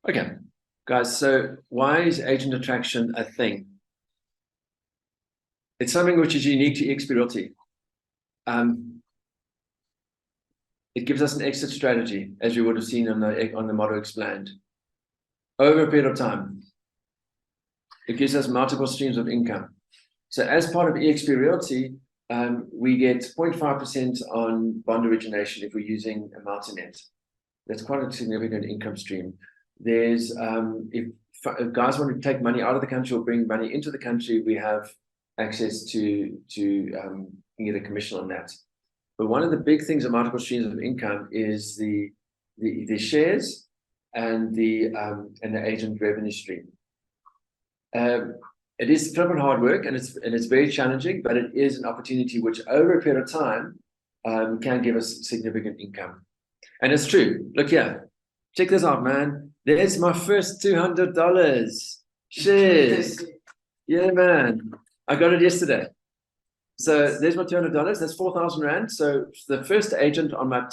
Okay, guys, so why is agent attraction a thing? It's something which is unique to eXp Realty. It gives us an exit strategy, as you would have seen on the model explained. Over a period of time, it gives us multiple streams of income. So as part of eXp Realty, we get 0.5% on bond origination if we're using a multi-net. That's quite a significant income stream. There's if guys want to take money out of the country or bring money into the country, we have access to get a commission on that. But one of the big things of multiple streams of income is the shares and the agent revenue stream. It is flipping hard work and it's very challenging, but it is an opportunity which over a period of time can give us significant income. And it's true. Look here. Check this out, man. There's my first $200 shares. Yeah, man. I got it yesterday. So there's my $200. That's 4,000 Rand. So the first agent on my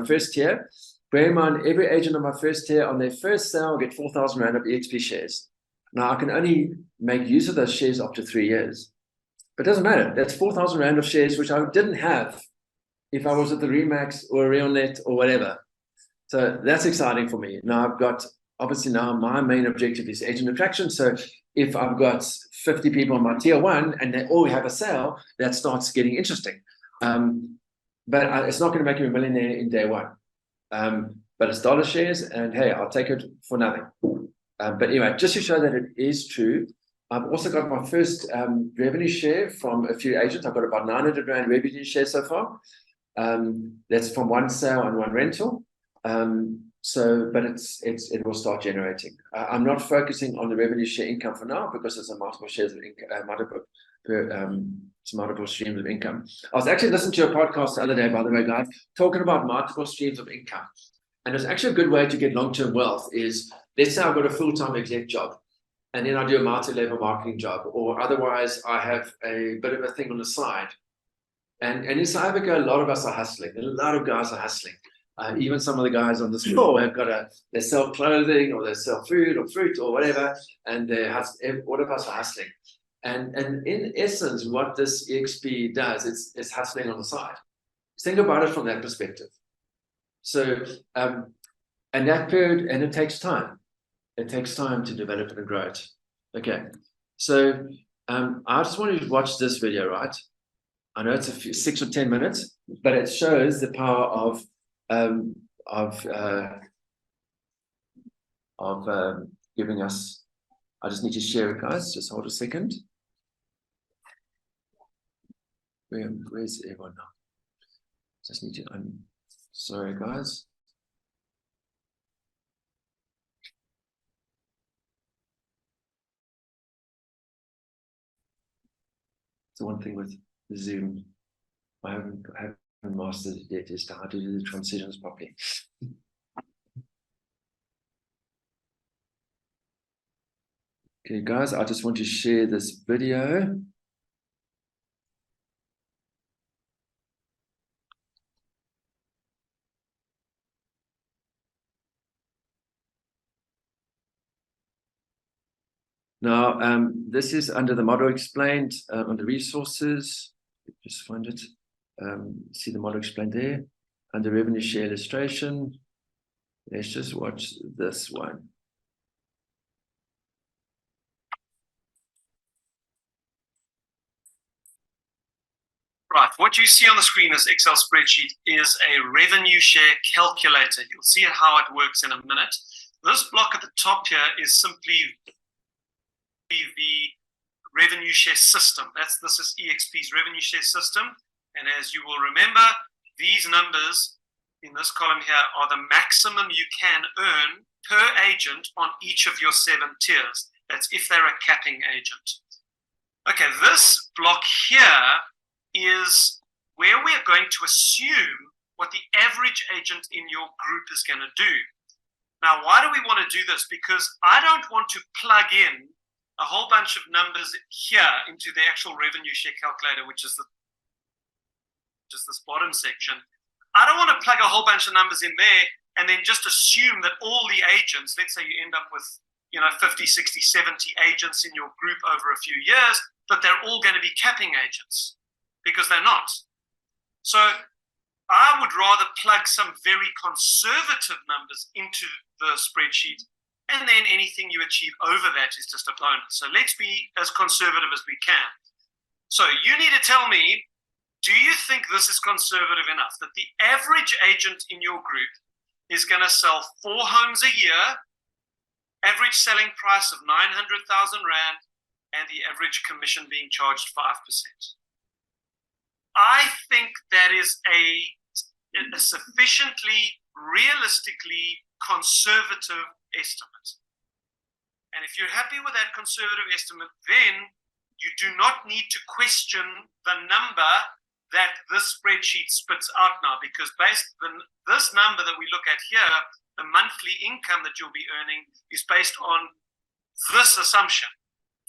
first tier, bear in mind, every agent on my first tier on their first sale get 4,000 Rand of EXP shares. Now I can only make use of those shares up to 3 years. But it doesn't matter. That's 4,000 Rand of shares, which I didn't have if I was at the Remax or RealNet or whatever. So that's exciting for me. Now I've got, obviously now my main objective is agent attraction. So if I've got 50 people on my tier one and they all have a sale, that starts getting interesting. But it's not going to make me a millionaire in day one. But it's dollar shares and hey, I'll take it for nothing. But anyway, just to show that it is true, I've also got my first revenue share from a few agents. I've got about 900 Rand revenue share so far. That's from one sale and one rental. But it will start generating. I'm not focusing on the revenue share income for now because it's a multiple shares of income, multiple streams of income. I was actually listening to a podcast the other day, by the way, guys, talking about multiple streams of income. And it's actually a good way to get long-term wealth is, let's say I've got a full-time exec job and then I do a multi-level marketing job, or otherwise I have a bit of a thing on the side. And in South Africa, a lot of us are hustling. A lot of guys are hustling. Even some of the guys on this floor have they sell clothing or they sell food or fruit or whatever, and all of us are hustling. And in essence, what this EXP does, it's hustling on the side. Think about it from that perspective. So, and that period, and it takes time. It takes time to develop it and grow it. Okay, so I just want you to watch this video, right? I know it's 6 or 10 minutes, but it shows the power of giving us. I just need to share it, guys. Just hold a second. Where's everyone now? Just need to. I'm sorry, guys. So one thing with Zoom, I haven't mastered it yet, is how to do the transitions properly. Okay, guys, I just want to share this video. Now, this is under the model explained under resources. Just find it. See the model explained there. Under revenue share illustration. Let's just watch this one. Right, what you see on the screen as Excel spreadsheet is a revenue share calculator. You'll see how it works in a minute. This block at the top here is simply the revenue share system. This is eXp's revenue share system. And as you will remember, these numbers in this column here are the maximum you can earn per agent on each of your 7 tiers. That's if they're a capping agent. Okay, this block here is where we are going to assume what the average agent in your group is going to do. Now, why do we want to do this? Because I don't want to plug in a whole bunch of numbers here into the actual revenue share calculator, which is this bottom section. I don't want to plug a whole bunch of numbers in there and then just assume that all the agents, let's say you end up with 50, 60, 70 agents in your group over a few years, that they're all going to be capping agents, because they're not. So I would rather plug some very conservative numbers into the spreadsheet, and then anything you achieve over that is just a bonus. So let's be as conservative as we can. So you need to tell me, do you think this is conservative enough, that the average agent in your group is going to sell 4 homes a year, average selling price of 900,000 Rand, and the average commission being charged 5%? I think that is a sufficiently realistically conservative estimate. And if you're happy with that conservative estimate, then you do not need to question the number that this spreadsheet spits out now, because based on this number that we look at here, the monthly income that you'll be earning is based on this assumption,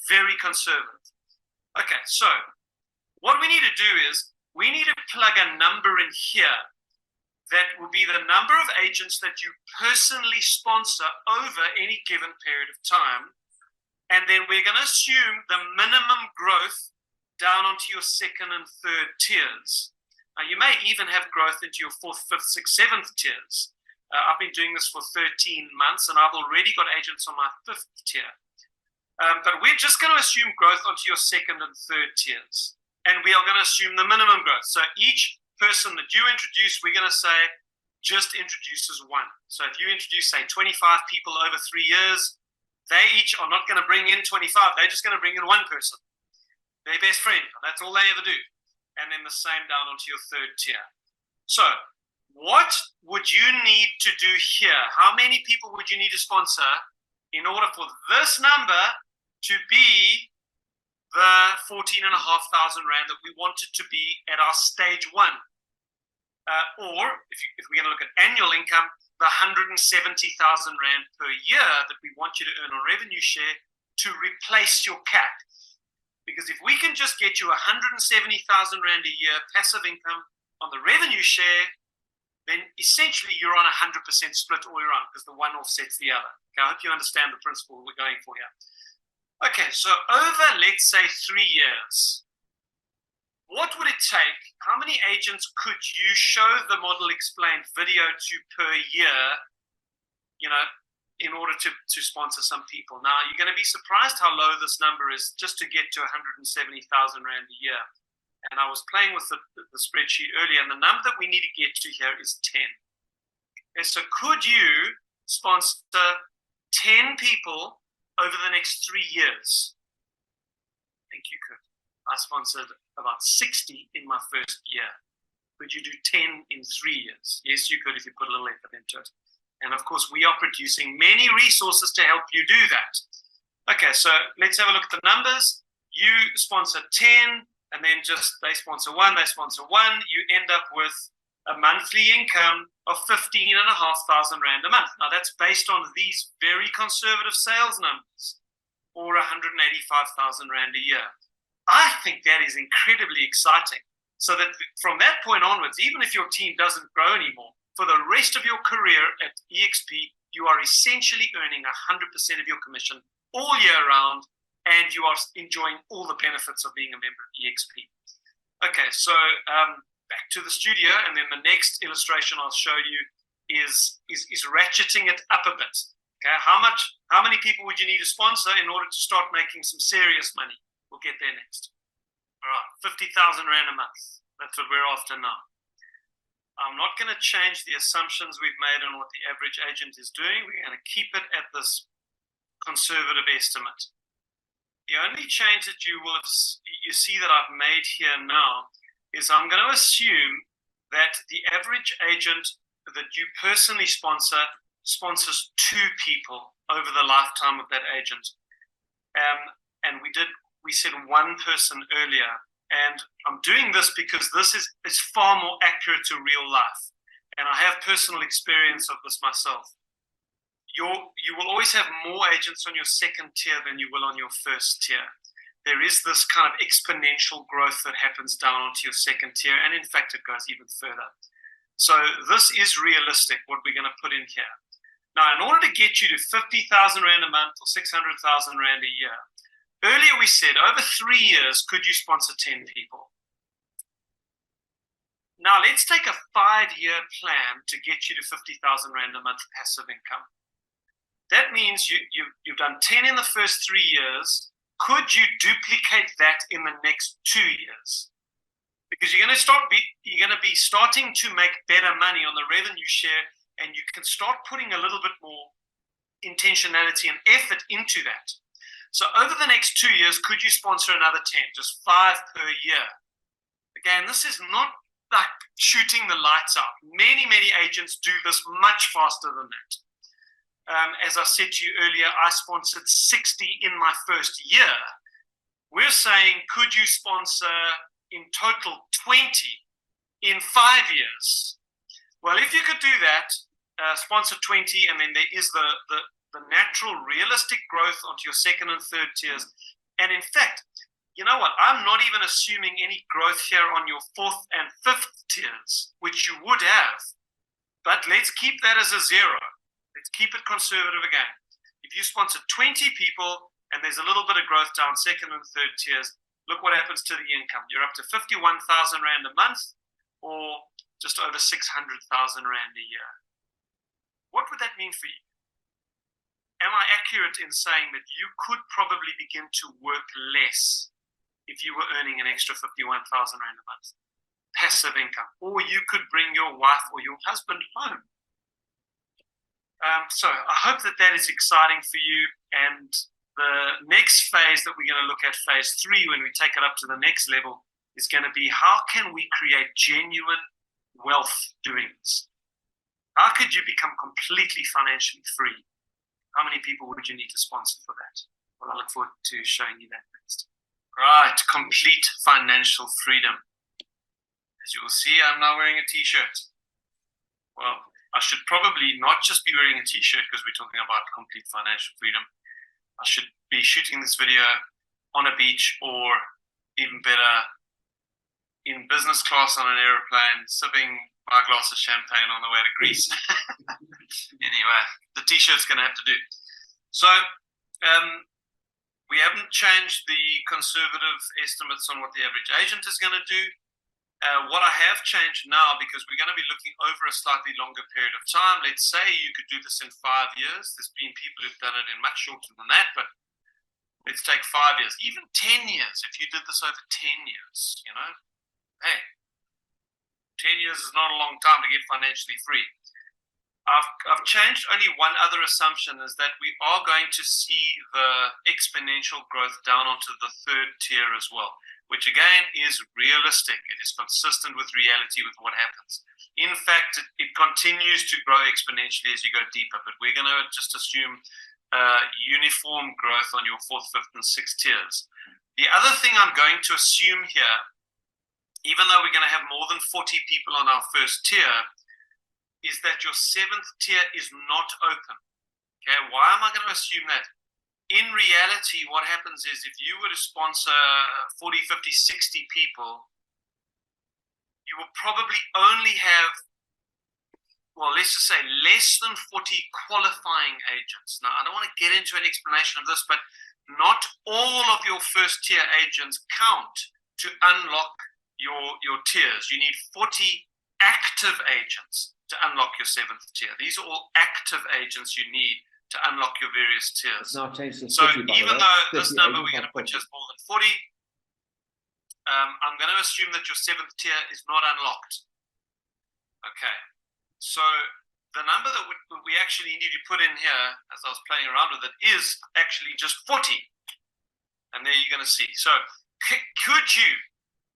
very conservative. Okay, so what we need to do is we need to plug a number in here that will be the number of agents that you personally sponsor over any given period of time. And then we're going to assume the minimum growth down onto your second and third tiers. Now, you may even have growth into your fourth, fifth, sixth, seventh tiers. I've been doing this for 13 months, and I've already got agents on my fifth tier. But we're just going to assume growth onto your second and third tiers. And we are going to assume the minimum growth. So each person that you introduce, we're going to say, just introduces one. So if you introduce, say, 25 people over 3 years, they each are not going to bring in 25. They're just going to bring in one person, their best friend. That's all they ever do. And then the same down onto your third tier. So what would you need to do here? How many people would you need to sponsor in order for this number to be the 14,500 Rand that we wanted to be at our stage one? Or if we're going to look at annual income, the 170,000 Rand per year that we want you to earn on revenue share to replace your cap. Because if we can just get you 170,000 Rand a year passive income on the revenue share, then essentially you're on 100% split all year round, because the one offsets the other. Okay, I hope you understand the principle we're going for here. Okay, so over, let's say, 3 years, what would it take? How many agents could you show the model explained video to per year, in order to sponsor some people? Now, you're going to be surprised how low this number is just to get to 170,000 Rand a year. And I was playing with the spreadsheet earlier, and the number that we need to get to here is 10. And so could you sponsor 10 people over the next 3 years? I think you could. I sponsored about 60 in my first year. Could you do 10 in 3 years? Yes, you could if you put a little effort into it. And of course, we are producing many resources to help you do that. Okay, so let's have a look at the numbers. You sponsor 10, and then they sponsor one, you end up with a monthly income of 15,500 Rand a month. Now, that's based on these very conservative sales numbers, or 185,000 Rand a year. I think that is incredibly exciting. So that from that point onwards, even if your team doesn't grow anymore, for the rest of your career at EXP, you are essentially earning 100% of your commission all year round, and you are enjoying all the benefits of being a member of EXP. Okay, so back to the studio, and then the next illustration I'll show you is ratcheting it up a bit. Okay, how many people would you need to sponsor in order to start making some serious money? We'll get there next. All right, 50,000 Rand a month. That's what we're after now. I'm not going to change the assumptions we've made on what the average agent is doing. We're going to keep it at this conservative estimate. The only change that you see that I've made here now is I'm going to assume that the average agent that you personally sponsors 2 people over the lifetime of that agent. And we said 1 person earlier. And I'm doing this because this is far more accurate to real life. And I have personal experience of this myself. You will always have more agents on your second tier than you will on your first tier. There is this kind of exponential growth that happens down onto your second tier. And in fact, it goes even further. So this is realistic, what we're going to put in here. Now, in order to get you to 50,000 Rand a month or 600,000 Rand a year, earlier we said over 3 years, could you sponsor 10 people? Now, let's take a 5-year plan to get you to 50,000 Rand a month passive income. That means you've done 10 in the first 3 years. Could you duplicate that in the next 2 years? Because you're going to be starting to make better money on the revenue share, and you can start putting a little bit more intentionality and effort into that. So over the next 2 years, could you sponsor another 10, just 5 per year? Again, this is not like shooting the lights out. Many agents do this much faster than that. As I said to you earlier, I sponsored 60 in my first year. We're saying, could you sponsor in total 20 in 5 years? Well, if you could do that, sponsor 20, and then there is the natural realistic growth onto your second and third tiers. And in fact, you know what? I'm not even assuming any growth here on your fourth and fifth tiers, which you would have. But let's keep that as a zero. Let's keep it conservative again. If you sponsor 20 people and there's a little bit of growth down second and third tiers, look what happens to the income. You're up to 51,000 Rand a month or just over 600,000 Rand a year. What would that mean for you? Am I accurate in saying that you could probably begin to work less if you were earning an extra 51,000 Rand a month? Passive income. Or you could bring your wife or your husband home. So I hope that is exciting for you. And the next phase that we're going to look at, phase 3, when we take it up to the next level, is going to be how can we create genuine wealth doing this? How could you become completely financially free? How many people would you need to sponsor for that? Well, I look forward to showing you that next. Right, complete financial freedom. As you will see, I'm now wearing a t-shirt. Well, I should probably not just be wearing a t-shirt because we're talking about complete financial freedom. I should be shooting this video on a beach, or even better, in business class on an airplane, sipping my glass of champagne on the way to Greece. Anyway, the t-shirt's going to have to do. So we haven't changed the conservative estimates on what the average agent is going to do. What I have changed now, because we're going to be looking over a slightly longer period of time. Let's say you could do this in 5 years. There's been people who've done it in much shorter than that, but let's take 5 years, even 10 years. If you did this over 10 years, hey, 10 years is not a long time to get financially free. I've changed only one other assumption, is that we are going to see the exponential growth down onto the third tier as well, which again is realistic. It is consistent with reality, with what happens. In fact, it continues to grow exponentially as you go deeper, but we're going to just assume uniform growth on your fourth, fifth, and sixth tiers. The other thing I'm going to assume here, even though we're going to have more than 40 people on our first tier, is that your seventh tier is not open. Okay, why am I going to assume that? In reality, what happens is if you were to sponsor 40, 50, 60 people, you will probably only have, well, let's just say less than 40 qualifying agents. Now, I don't want to get into an explanation of this, but not all of your first tier agents count to unlock your tiers. You need 40 active agents to unlock your seventh tier. These are all active agents you need to unlock your various tiers. Now change to So 50, even though this number we're going to put just more than 40, I'm going to assume that your seventh tier is not unlocked. Okay, so the number that we actually need to put in here, as I was playing around with it, is actually just 40. And there you're going to see. So could you,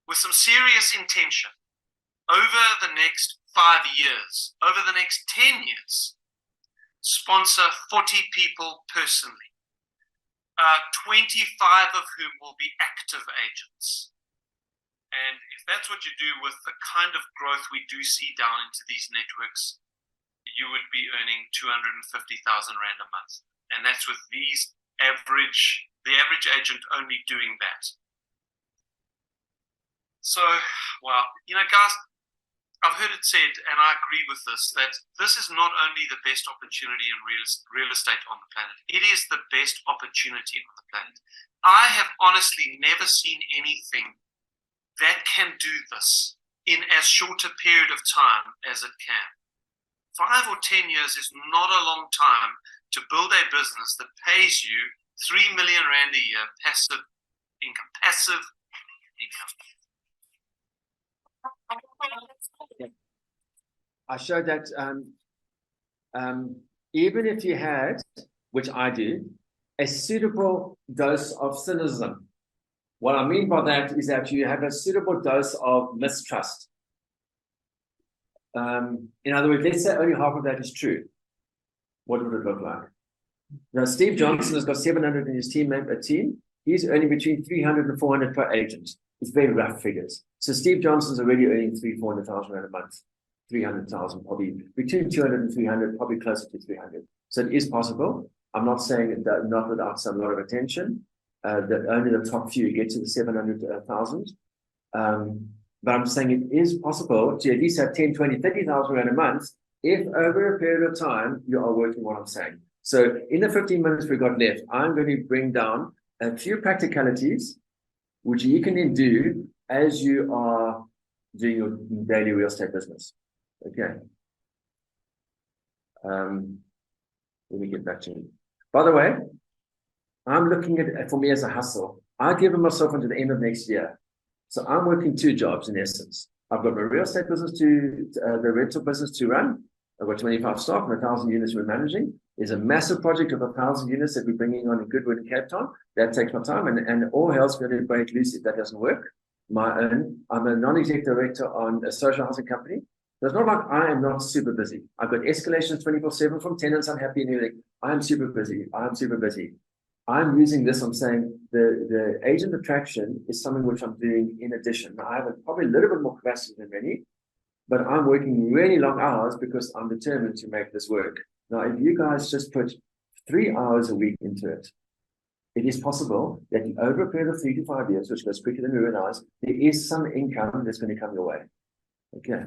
with some serious intention, over the next 5 years, over the next 10 years, sponsor 40 people personally, 25 of whom will be active agents. And if that's what you do with the kind of growth we do see down into these networks, you would be earning 250,000 Rand a month. And that's with the average agent only doing that. So, well, guys, I've heard it said, and I agree with this, that this is not only the best opportunity in real estate on the planet, it is the best opportunity on the planet. I have honestly never seen anything that can do this in as short a period of time as it can. 5 or 10 years is not a long time to build a business that pays you 3 million rand a year passive income. I showed that even if you had, which I do, a suitable dose of cynicism. What I mean by that is that you have a suitable dose of mistrust. In other words, let's say only half of that is true. What would it look like? Now, Steve Johnson has got 700 in his team. He's earning between 300 and 400 per agent. It's very rough figures. So Steve Johnson's already earning 400,000 rand a month. 300,000, probably between 200 and 300, probably closer to 300. So it is possible. I'm not saying that not without some lot of attention, that only the top few get to the 700,000. But I'm saying it is possible to at least have 10, 20, 30,000 rand a month if over a period of time you are working what I'm saying. So in the 15 minutes we've got left, I'm going to bring down a few practicalities which you can then do as you are doing your daily real estate business. Okay. Let me get back to you. By the way, I'm looking at it for me as a hustle. I've given myself until the end of next year. So I'm working 2 jobs in essence. I've got my real estate business the rental business to run. I've got 25 staff and 1,000 units we're managing. There's a massive project of 1,000 units that we're bringing on in Goodwood and Cape Town. That takes my time, and all hell's going to break loose if that doesn't work. I'm a non-exec director on a social housing company. So it's not like I am not super busy. I've got escalations 24/7 from tenants unhappy and everything. I'm super busy. I'm using this, I'm saying the agent attraction is something which I'm doing in addition. Now, I have probably a little bit more capacity than many, but I'm working really long hours because I'm determined to make this work. Now, if you guys just put 3 hours a week into it, it is possible that over a period of 3 to 5 years, which goes quicker than we realize, there is some income that's going to come your way. Okay.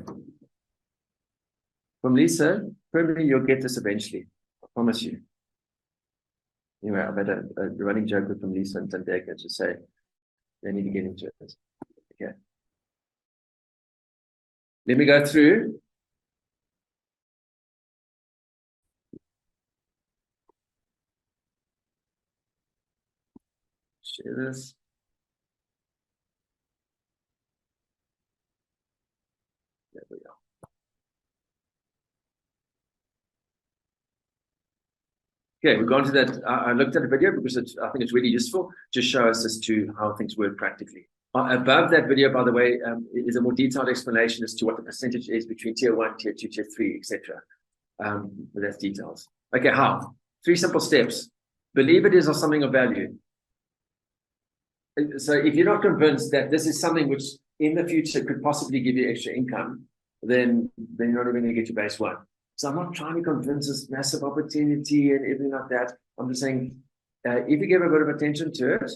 From Lisa, probably you'll get this eventually. I promise you. Anyway, I've had a running joke with from Lisa and Tandeka to say they need to get into it. Okay. Let me go through. Share this. There we go. Okay, we've gone to that. I looked at the video because I think it's really useful to show us as to how things work practically. Above that video, by the way, is a more detailed explanation as to what the percentage is between tier 1, tier 2, tier 3, etc. But that's details. Okay, how? 3 simple steps. Believe it is of something of value. So if you're not convinced that this is something which in the future could possibly give you extra income, then you're not even going to get your base 1. So I'm not trying to convince this massive opportunity and everything like that. I'm just saying, if you give a bit of attention to it,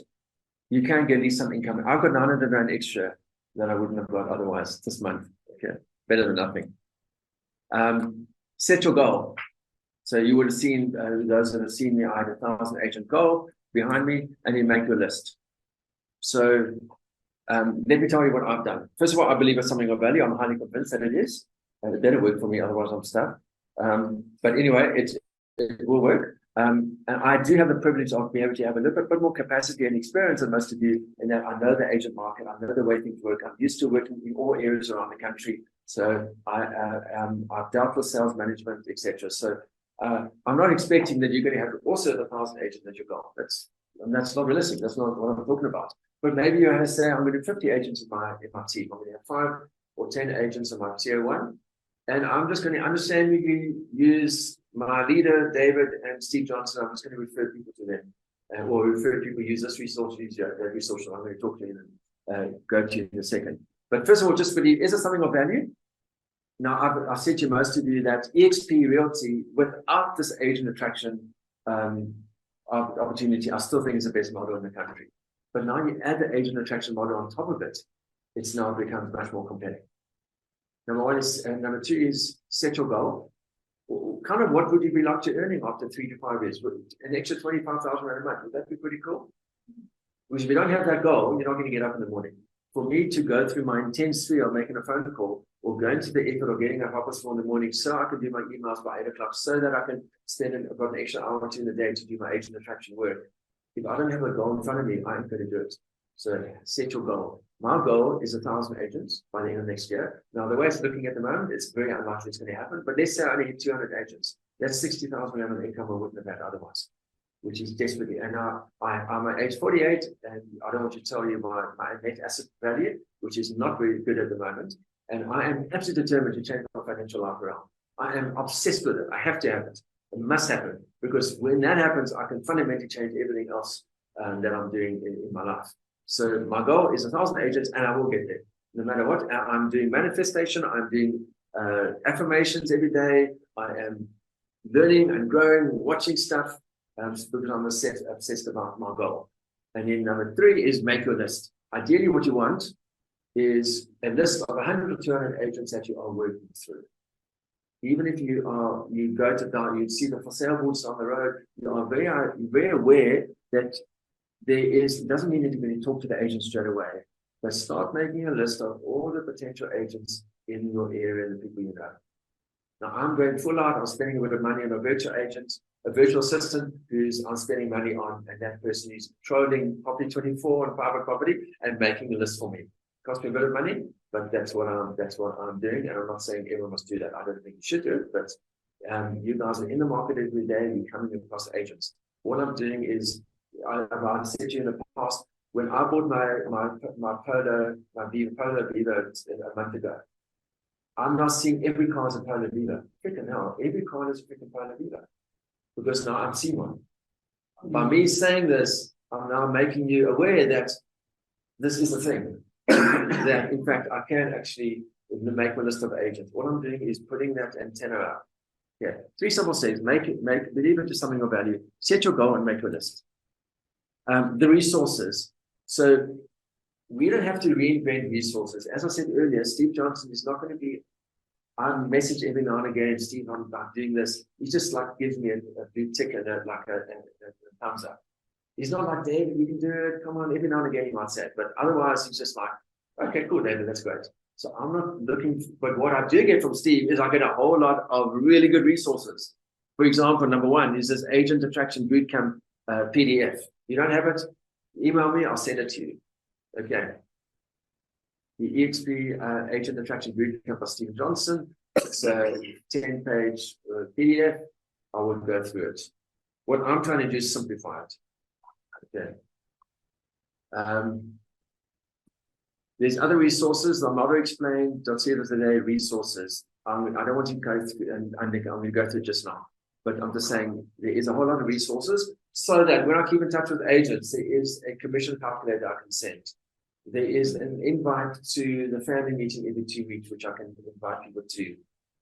you can get at least some income. I've got 900 rand extra that I wouldn't have got otherwise this month. Okay, better than nothing. Set your goal. So you would have seen, those that have seen me, I had 1,000 agent goal behind me, and you make your list. So let me tell you what I've done. First of all, I believe it's something of value. I'm highly convinced that it is. It better work for me, otherwise I'm stuck. But anyway, it will work. And I do have the privilege of being able to have a little bit more capacity and experience than most of you, in that I know the agent market, I know the way things work. I'm used to working in all areas around the country. So I've dealt with sales management, etc. So I'm not expecting that you're going to have also the 1,000 agents that you've got. That's not realistic. That's not what I'm talking about. But maybe you're going to say, I'm going to have 50 agents in my team. I'm going to have 5 or 10 agents in my tier 1. And I'm just going to understand you use my leader, David and Steve Johnson. I'm just going to refer people to them. Or refer people use this resource, use that resource. I'm going to talk to you and go to you in a second. But first of all, just believe, is there something of value? Now, I've said to most of you that EXP Realty, without this agent attraction opportunity, I still think is the best model in the country. But now you add the agent attraction model on top of it, it's now becomes much more compelling. Number one is, and number two is set your goal. Kind of what would you be like to earning after 3 to 5 years? An extra 25,000 Rand a month, would that be pretty cool? Because if you don't have that goal, you're not going to get up in the morning. For me to go through my intense fear of making a phone call or going to the effort of getting up in the morning so I can do my emails by 8 o'clock, so that I can spend about an extra hour or two in the day to do my agent attraction work. If I don't have a goal in front of me, I ain't going to do it. So set your goal. My goal is 1,000 agents by the end of next year. Now, the way it's looking at the moment, it's very unlikely it's going to happen. But let's say I only hit 200 agents. That's 60,000 Rand of income I wouldn't have had otherwise, which is desperately. And now I'm at age 48, and I don't want to tell you my net asset value, which is not very good at the moment. And I am absolutely determined to change my financial life around. I am obsessed with it. I have to have it. It must happen, because when that happens, I can fundamentally change everything else that I'm doing in my life. So my goal is 1,000 agents, and I will get there. No matter what, I'm doing manifestation, I'm doing affirmations every day. I am learning and growing, watching stuff, because I'm obsessed about my goal. And then number three is make your list. Ideally, what you want is a list of 100 or 200 agents that you are working through. Even if you go to down, you see the for sale boards on the road, you are very aware that it doesn't mean that you're going to talk to the agent straight away, but start making a list of all the potential agents in your area, the people you know. Now, I'm going full out. I'm spending a bit of money on a virtual agent, a virtual assistant I'm spending money on, and that person is trolling Property 24 and private property and making a list for me. Cost me a bit of money, but that's what I'm doing. And I'm not saying everyone must do that. I don't think you should do it, but you guys are in the market every day and you're coming across agents. What I'm doing is, I've said to you in the past, when I bought my Polo Vivo a month ago, I'm now seeing every car as a Polo Vivo. Freaking hell, every car is a freaking Polo Vivo, because now I've seen one. By me saying this, I'm now making you aware that this is the thing. That in fact I can actually make my list of agents. What I'm doing is putting that antenna out. Yeah, 3 simple steps. Believe it to something of value. Set your goal and make your list. The resources. So we don't have to reinvent resources. As I said earlier, Steve Johnson is not going to be. I message every now and again, Steve, I'm doing this. He just like gives me a blue tick and a thumbs up. He's not like, David, you can do it. Come on, every now and again he might say it, but otherwise he's just like, okay, cool, David, that's great. So I'm not looking, but what I do get from Steve is I get a whole lot of really good resources. For example, number one is this Agent Attraction Bootcamp PDF. You don't have it? Email me, I'll send it to you. Okay. The EXP Agent Attraction Bootcamp by Steve Johnson. It's a 10-page PDF. I won't go through it. What I'm trying to do is simplify it. Okay. There's other resources. I'm not going to explain. Don't see it as the day resources. I don't want to go through, and I'm going to go through just now. But I'm just saying there is a whole lot of resources, so that when I keep in touch with agents, there is a commission calculator I can send. There is an invite to the family meeting every 2 weeks, which I can invite people to.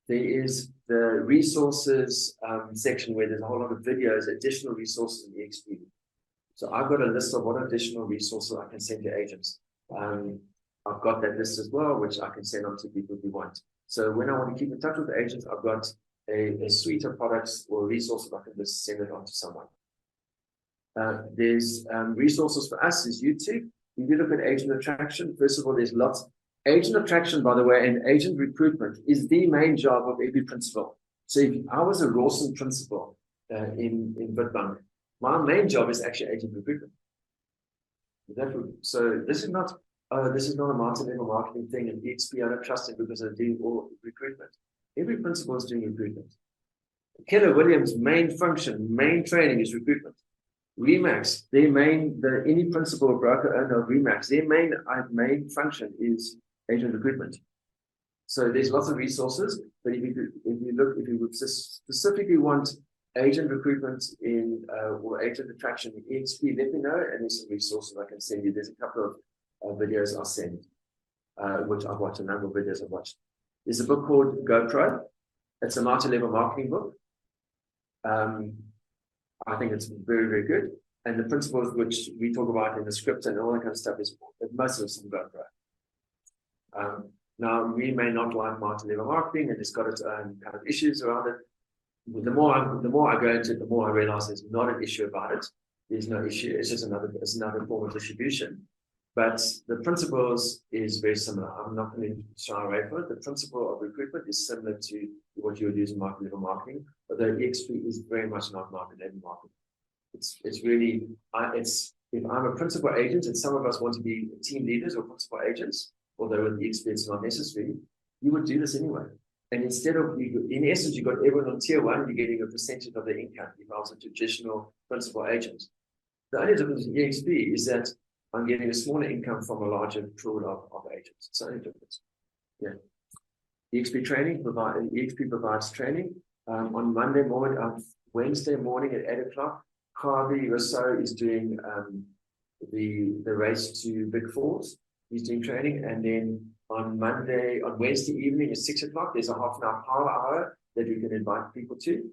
There is the resources section where there's a whole lot of videos, additional resources in EXP. So I've got a list of what additional resources I can send to agents. I've got that list as well, which I can send on to people who want. So when I want to keep in touch with agents, I've got a suite of products or resources I can just send it on to someone. There's resources for us is YouTube. If you look at agent attraction, first of all, there's lots. Agent attraction, by the way, and agent recruitment is the main job of every principal. So if I was a Rawson principal in Witbank, my main job is actually agent recruitment. So this is not a multi-level marketing thing, and EXP, I don't trust it because I do all recruitment. Every principal is doing recruitment. Keller Williams' main function, main training is recruitment. Remax, any principal or broker owner of Remax, their main function is agent recruitment. So there's lots of resources, but if you would specifically want agent recruitment or agent attraction in EXP, let me know, and there's some resources I can send you. There's a couple of videos I'll send, which I've watched, a number of videos I've watched. There's a book called GoPro. It's a multi-level marketing book. I think it's very, very good. And the principles which we talk about in the script and all that kind of stuff is most of it's from GoPro. Now, we may not like multi-level marketing, and it's got its own kind of issues around it. The more I go into it, the more I realize there's not an issue about it. There's no issue. It's just another form of distribution. But the principles is very similar. I'm not going to shy away from it. The principle of recruitment is similar to what you would use in multi-level marketing, although EXP is very much not multi-level marketing. It's really, if I'm a principal agent and some of us want to be team leaders or principal agents, although with EXP it's not necessary, you would do this anyway. And instead of, in essence, you've got everyone on tier one, you're getting a percentage of their income if I was a traditional principal agent. The only difference in EXP is that I'm getting a smaller income from a larger pool of agents. It's the only difference. Yeah. EXP provides training on Monday morning, Wednesday morning at 8 o'clock. Harvey Rousseau is doing the race to Big Falls. He's doing training, and then on Wednesday evening at 6 o'clock, there's a half an hour power hour that we can invite people to.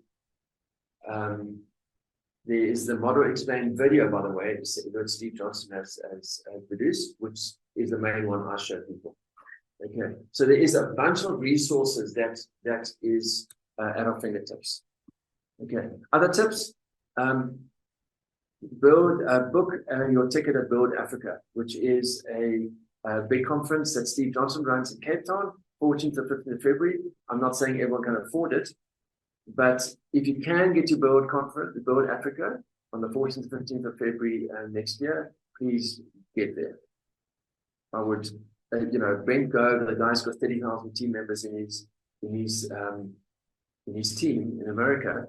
There is the Model Explained video, by the way, that Steve Johnson has produced, which is the main one I show people. Okay, so there is a bunch of resources that is at our fingertips. Okay, other tips. Book your ticket at Build Africa, which is a big conference that Steve Johnson runs in Cape Town, 14th to 15th of February. I'm not saying everyone can afford it, but if you can get to Build Africa on the 14th to 15th of February next year, please get there. I would, Brent Gove, the guy's got 30,000 team members in his team in America.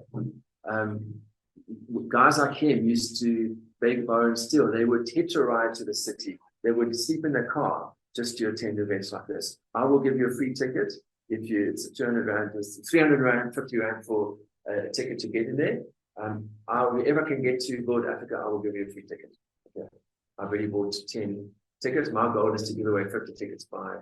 Guys like him used to beg, borrow, and steal. They would hitch a ride to the city. They would sleep in their car just to attend events like this. I will give you a free ticket it's 200 rand, it's 300 rand, 50 rand for a ticket to get in there. Whoever can get to Build Africa, I will give you a free ticket. Okay. I've already bought 10 tickets. My goal is to give away 50 tickets by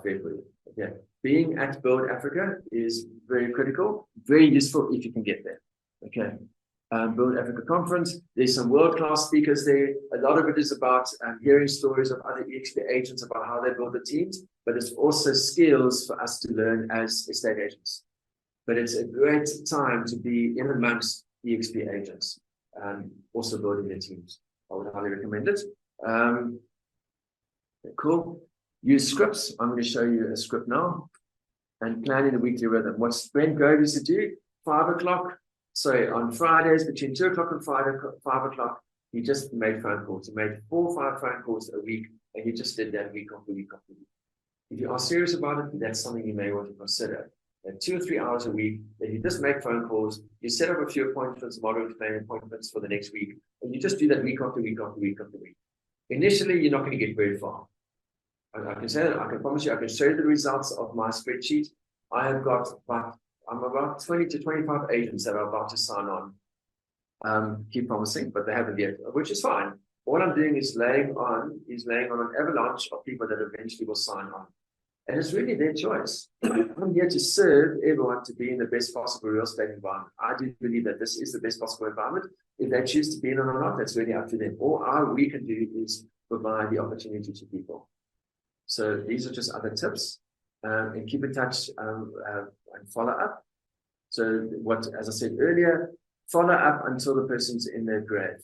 February. Okay. Being at Build Africa is very critical, very useful if you can get there. Okay. Build Africa conference. There's some world-class speakers there. A lot of it is about hearing stories of other EXP agents about how they build the teams, but it's also skills for us to learn as estate agents. But it's a great time to be in amongst EXP agents, also building their teams. I would highly recommend it. Cool. Use scripts. I'm going to show you a script now. And planning a weekly rhythm. What Brent Gove used to do, 5 o'clock. So on Fridays, between 2 o'clock and 5 o'clock, he just made phone calls. He made 4 or 5 phone calls a week, and he just did that week after week after week. If you are serious about it, that's something you may want to consider. At 2 or 3 hours a week, that you just make phone calls, you set up a few appointments, Model Explained appointments for the next week, and you just do that week after week after week after week. Initially, you're not going to get very far. I can say that, I can promise you, I can show you the results of my spreadsheet. I'm about 20 to 25 agents that are about to sign on. Keep promising, but they haven't yet, which is fine. What I'm doing is laying on an avalanche of people that eventually will sign on. And it's really their choice. I'm here to serve everyone to be in the best possible real estate environment. I do believe that this is the best possible environment. If they choose to be in it or not, that's really up to them. All we can do is provide the opportunity to people. So these are just other tips. And keep in touch and follow up. So as I said earlier, follow up until the person's in their grave.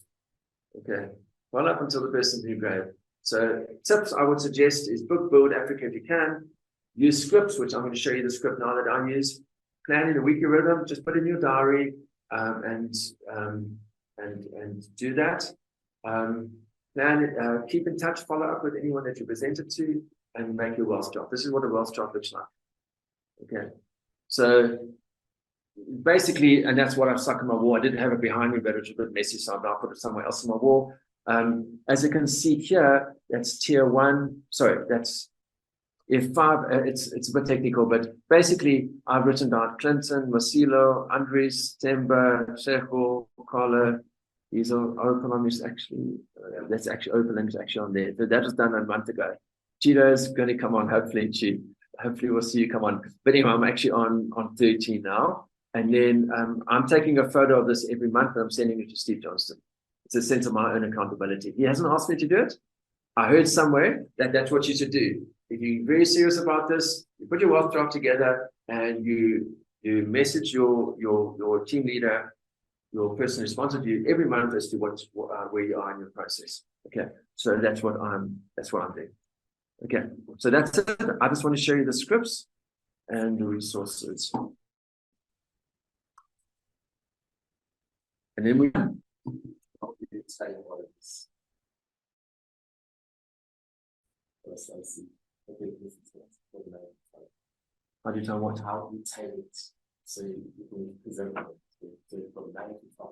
Okay, follow up until the person's in their grave. So tips I would suggest is book Build Africa if you can. Use scripts, which I'm going to show you the script now that I use. Plan in a weekly rhythm. Just put in your diary and do that. Keep in touch. Follow up with anyone that you presented to. And make your wealth chart. This is what a wealth chart looks like. Okay. So basically, and that's what I've stuck on my wall. I didn't have it behind me, but it's a bit messy, so I've now put it somewhere else on my wall. As you can see here, that's tier one. Sorry, that's F5. It's a bit technical, but basically, I've written down Clinton, Masilo, Andres, Temba, Shecho, Carla. These are open on this actually. That's actually open links actually on there. So that was done a month ago. Cheeto's going to come on, hopefully we'll see you come on. But anyway, I'm actually on 13 now. And then I'm taking a photo of this every month and I'm sending it to Steve Johnson. It's a sense of my own accountability. He hasn't asked me to do it. I heard somewhere that that's what you should do. if you're very serious about this, you put your wealth chart together and you message your team leader, your person responsible to you every month as to where you are in your process. Okay, so that's what I'm doing. Okay, so that's it. I just want to show you the scripts and the resources, and then we. How do you tell what? How you tailor it so you can present it from 9 to 5.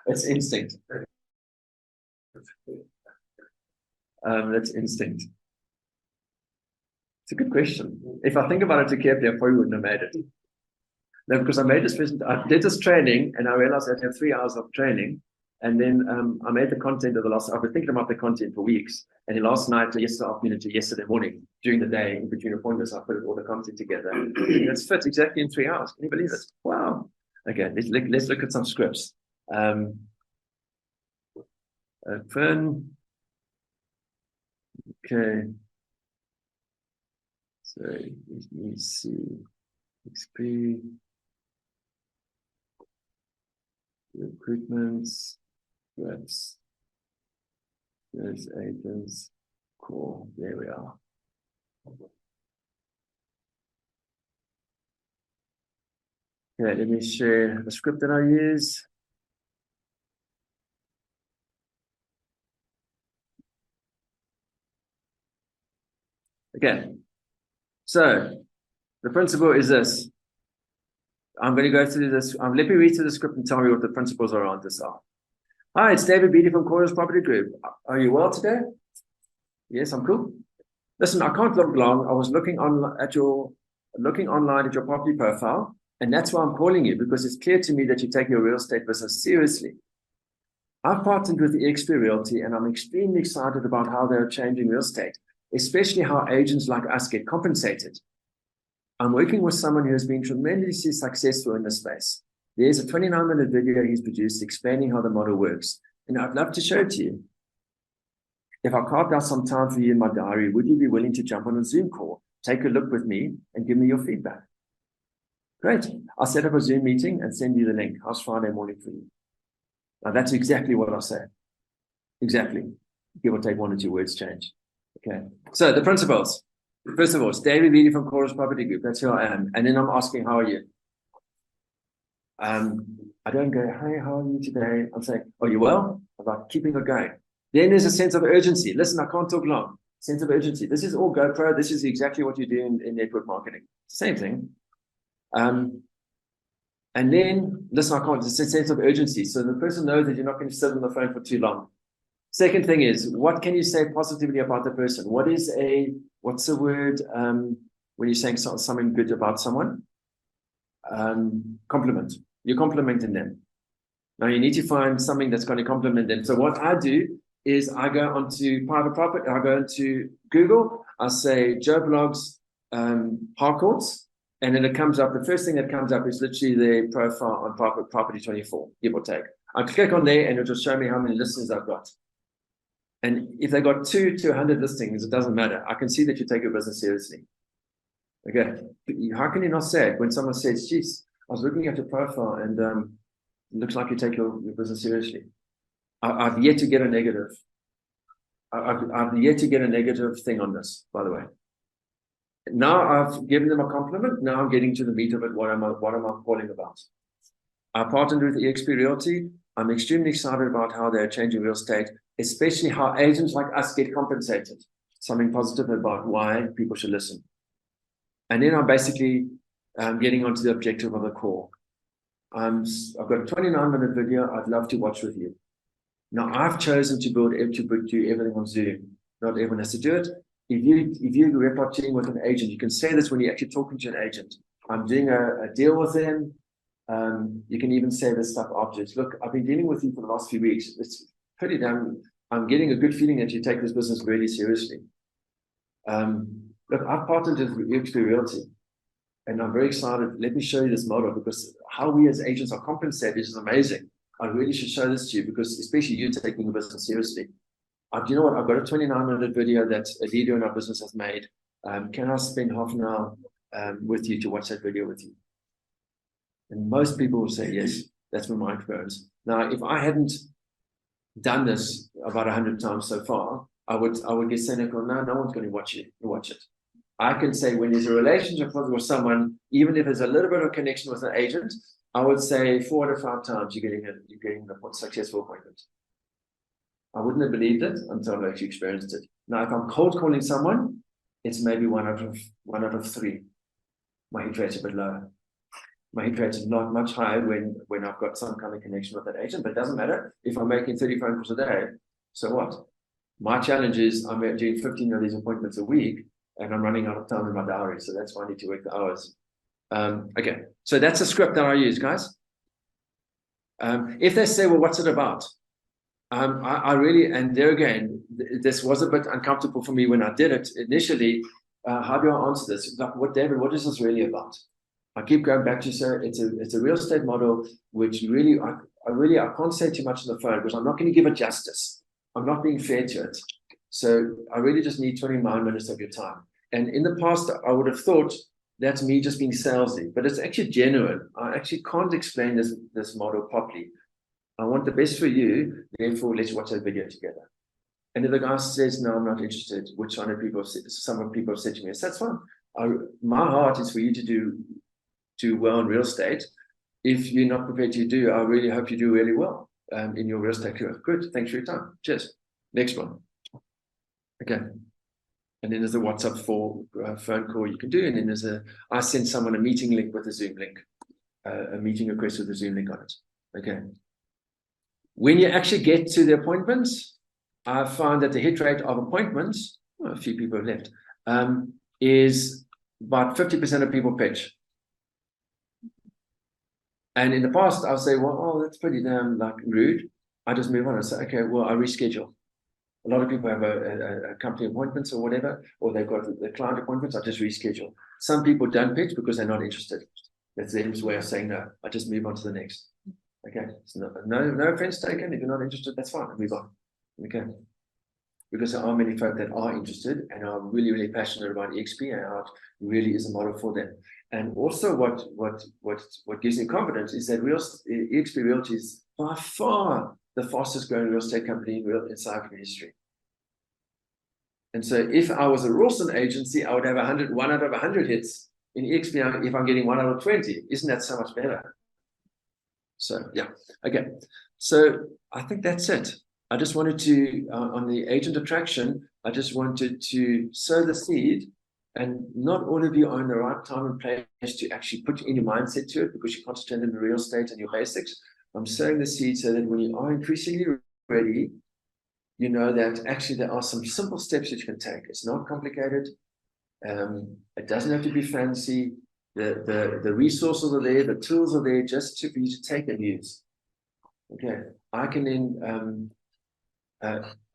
It's instinct. That's instinct. It's a good question. If I think about it too carefully, I probably wouldn't have made it. No, because I made this present. I did this training, and I realized I had 3 hours of training, and then I made the content of the last. I've been thinking about the content for weeks, and then last night, yesterday afternoon to yesterday morning, during the day, in between appointments, I put all the content together. It's fit exactly in 3 hours. Can you believe it? Wow. Okay, let's look at some scripts. Open. Okay. So let me see. XP. Recruitments. Reps. There's agents. Cool. There we are. Okay, let me share the script that I use. Okay, so the principle is this. I'm going to go through this. Let me read through the script and tell me what the principles around this are. Hi, it's David Beatty from Chorus Property Group. Are you well today? Yes, I'm cool. Listen, I can't look long. I was looking online at your property profile, and that's why I'm calling you, because it's clear to me that you take your real estate business seriously. I've partnered with eXp Realty, and I'm extremely excited about how they're changing real estate, especially how agents like us get compensated. I'm working with someone who has been tremendously successful in this space. There's a 29-minute video he's produced explaining how the model works, and I'd love to show it to you. If I carved out some time for you in my diary, would you be willing to jump on a Zoom call, take a look with me, and give me your feedback? Great. I'll set up a Zoom meeting and send you the link. How's Friday morning for you? Now, that's exactly what I say. Exactly. Give or take 1 or 2 words change. Okay. So the principles. First of all, it's David Beatty from Chorus Property Group. That's who I am. And then I'm asking, how are you? I don't go, hey, how are you today? I'm saying, are you well? About keeping it going. Then there's a sense of urgency. Listen, I can't talk long. Sense of urgency. This is all GoPro. This is exactly what you do in network marketing. Same thing. And then, listen, I can't. It's a sense of urgency. So the person knows that you're not going to sit on the phone for too long. Second thing is, what can you say positively about the person? What's the word when you're saying something good about someone? Compliment. You're complimenting them. Now you need to find something that's going to compliment them. So what I do is I go onto private property. I go into Google. I say Joe Blogs Harcourts, and then it comes up. The first thing that comes up is literally their profile on Private Property 24, give or take. I click on there, and it'll just show me how many listings I've got. And if they got 2 to 100 listings, it doesn't matter. I can see that you take your business seriously. Okay, how can you not say it when someone says, geez, I was looking at your profile and it looks like you take your business seriously. I've yet to get a negative. I've yet to get a negative thing on this, by the way. Now I've given them a compliment. Now I'm getting to the meat of it. What am I calling about? I partnered with eXp Realty. I'm extremely excited about how they're changing real estate, especially how agents like us get compensated. Something positive about why people should listen. And then I'm basically getting onto the objective of the call. I've got a 29-minute video I'd love to watch with you. Now, I've chosen to do everything on Zoom. Not everyone has to do it. If you're reporting with an agent, you can say this when you're actually talking to an agent. I'm doing a deal with them. You can even say this stuff afterwards. Look, I've been dealing with you for the last few weeks. It's pretty damn. I'm getting a good feeling that you take this business really seriously. Look, I've partnered with eXp Realty, and I'm very excited. Let me show you this model, because how we as agents are compensated is amazing. I really should show this to you, because especially you taking the business seriously. Do you know what? I've got a 29-minute video that a leader in our business has made. Can I spend half an hour with you to watch that video with you? And most people will say yes. That's from my experience. Now, if I hadn't done this about 100 times so far, I would get cynical. No, no one's going to watch it. I can say when there's a relationship with someone, even if there's a little bit of connection with an agent, I would say 4 out of 5 times you're getting a successful appointment. I wouldn't have believed it until I actually experienced it. Now, if I'm cold calling someone, it's maybe 1 out of 3. My hit rate's a bit lower. My hit rate is not much higher when I've got some kind of connection with that agent, but it doesn't matter if I'm making 30 phone calls a day. So what? My challenge is I'm doing 15 of these appointments a week, and I'm running out of time in my diary. So that's why I need to work the hours. Okay, so that's a script that I use, guys. If they say, well, what's it about? I really, and there again, this was a bit uncomfortable for me when I did it initially. How do I answer this? Like, David, what is this really about? I keep going back to say it's a real estate model, which really, I can't say too much on the phone because I'm not going to give it justice. I'm not being fair to it. So I really just need 29 minutes of your time. And in the past, I would have thought that's me just being salesy, but it's actually genuine. I actually can't explain this model properly. I want the best for you, therefore let's watch that video together. And if the guy says, no, I'm not interested, which some people have said to me, that's fine. My heart is for you to do well in real estate. If you're not prepared to do, I really hope you do really well in your real estate career. Good, thanks for your time. Cheers. Next one. Okay. And then there's a WhatsApp phone call you can do. And then I send someone a meeting link with a Zoom link, a meeting request with a Zoom link on it. Okay. When you actually get to the appointments, I found that the hit rate of appointments, well, a few people have left, is about 50% of people pitch. And in the past, I'll say, well, oh, that's pretty damn rude. I just move on and say, okay, well, I reschedule. A lot of people have a company appointments or whatever, or they've got the client appointments. I just reschedule. Some people don't pitch because they're not interested. That's their way of saying no. I just move on to the next. Okay, so no offense taken. If you're not interested, that's fine. Move on. Okay, because there are many folk that are interested and are really, really passionate about EXP, and it really is a model for them. And also, what gives me confidence is that EXP Realty is by far the fastest growing real estate company in South African history. And so, if I was a Rawson agency, I would have 1 out of 100 hits in EXP. If I'm getting 1 out of 20, isn't that so much better? So yeah, okay. So I think that's it. I just wanted to, on the agent attraction, I just wanted to sow the seed, and not all of you are in the right time and place to actually put any mindset to it because you concentrate in the real estate and your basics. I'm sowing the seed so that when you are increasingly ready, you know that actually there are some simple steps that you can take. It's not complicated. It doesn't have to be fancy. The resources are there, the tools are there just for you to take and use. Okay, I can then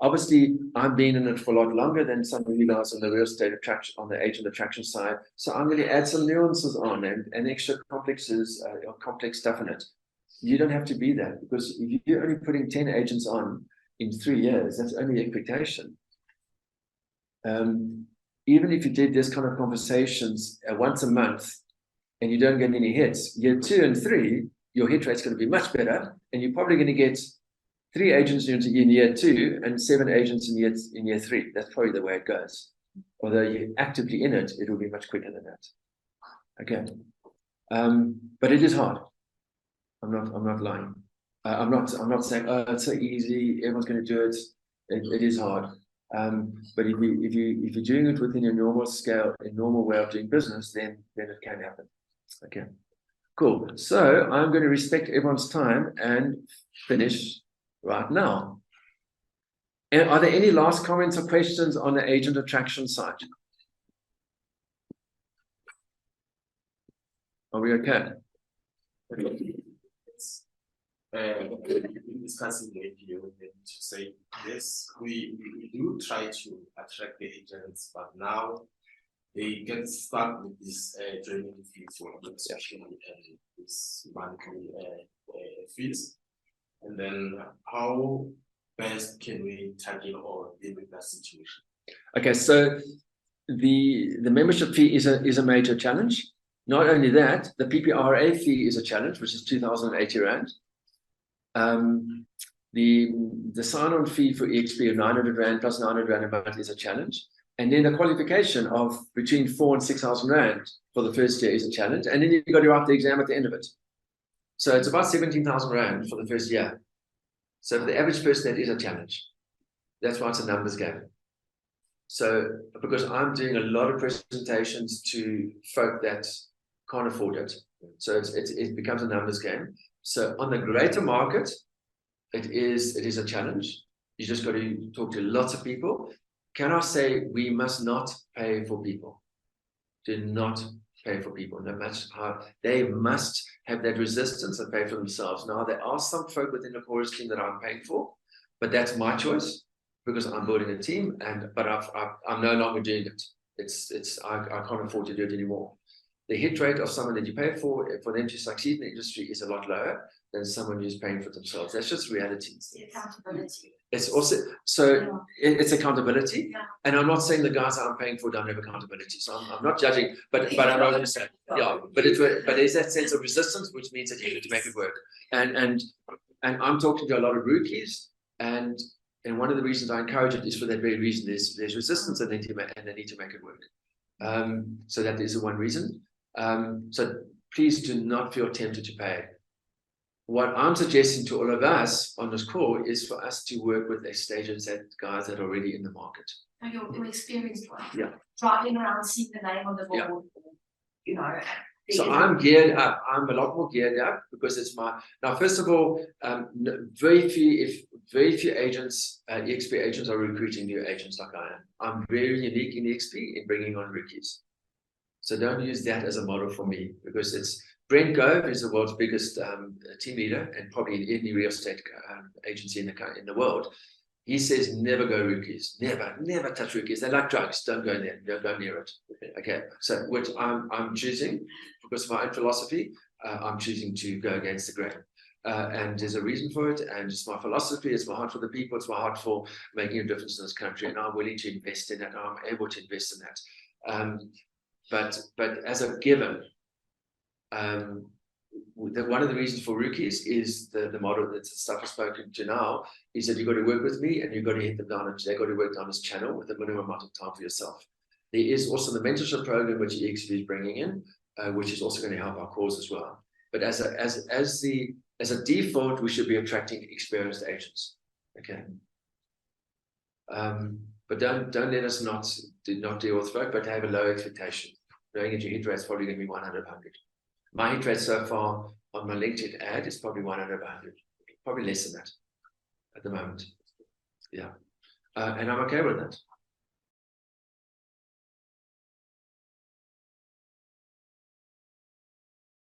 obviously I've been in it for a lot longer than some of you guys on the real estate attraction, on the agent attraction side. So I'm going to add some nuances on and extra complexes, complex stuff in it. You don't have to be that, because if you're only putting 10 agents on in 3 years, that's only the expectation. Even if you did this kind of conversations once a month and you don't get any hits, year 2 and 3, your hit rate's going to be much better, and you're probably going to get 3 agents in year 2 and 7 agents in year 3. That's probably the way it goes. Although you're actively in it, it will be much quicker than that. Okay, but it is hard. I'm not lying. I'm not saying, oh, it's so easy, everyone's going to do it. It is hard. But if you're doing it within your normal scale, a normal way of doing business, then it can happen. Okay, cool. So I'm going to respect everyone's time and finish right now. And are there any last comments or questions on the agent attraction side? Are we okay? Discussing with you to say yes, we do try to attract the agents, but now they get stuck with this joining fees, especially this monthly fees. And then how best can we tackle or deal with that situation? Okay, so the membership fee is a major challenge. Not only that, the PPRA fee is a challenge, which is 2,080 rand. The sign-on fee for EXP of 900 rand plus 900 rand a month is a challenge. And then the qualification of between 4,000 and 6,000 rand for the first year is a challenge. And then you've got to write the exam at the end of it. So it's about 17,000 rand for the first year. So for the average person, that is a challenge. That's why it's a numbers game. So because I'm doing a lot of presentations to folk that can't afford it. So it becomes a numbers game. So on the greater market, it is a challenge. You just got to talk to lots of people. Can I say we must not pay for people? Do not pay for people. No matter how they must have that resistance and pay for themselves. Now there are some folk within the chorus team that I'm paying for, but that's my choice because I'm building a team. But I'm no longer doing it. I can't afford to do it anymore. The hit rate of someone that you pay for them to succeed in the industry is a lot lower than someone who's paying for themselves. That's just reality. It's the accountability. It's also so it's accountability, Yeah. and I'm not saying the guys that I'm paying for don't have accountability. So I'm not judging, but I know what you're saying. Yeah, but there's that sense of resistance, which means that you need to make it work. And I'm talking to a lot of rookies, and one of the reasons I encourage it is for that very reason. There's resistance, and they need to make it work. So that is the one reason. So please do not feel tempted to pay. What I'm suggesting to all of us on this call is for us to work with estate agents and guys that are already in the market. And you're experienced one. Yeah. Driving around, seeing the name on the board, Yeah. you know. So I'm geared up. I'm a lot more geared up because it's now. First of all, very few agents, EXP agents, are recruiting new agents like I am. I'm very unique in EXP in bringing on rookies. So don't use that as a model for me because it's Brent Gove is the world's biggest team leader and probably in any real estate agency in the world. He says never go rookies, never touch rookies. They're like drugs. Don't go there. Don't go near it. Okay. So which I'm choosing because of my own philosophy. I'm choosing to go against the grain. And there's a reason for it, and it's my philosophy, it's my heart for the people, it's my heart for making a difference in this country, and I'm willing to invest in it, I'm able to invest in that. But as a given, one of the reasons for rookies is the model that the stuff I've spoken to now is that you've got to work with me and you've got to hit them down and they've got to work down this channel with a minimum amount of time for yourself. There is also the mentorship program which EXP is bringing in, which is also going to help our cause as well. But as a default, we should be attracting experienced agents. Okay. But don't let us not deal with folk, but have a low expectation, knowing that your hit rate is probably going to be 100, 100. My hit rate so far on my LinkedIn ad is probably 100, 100, probably less than that at the moment. Yeah, and I'm okay with that.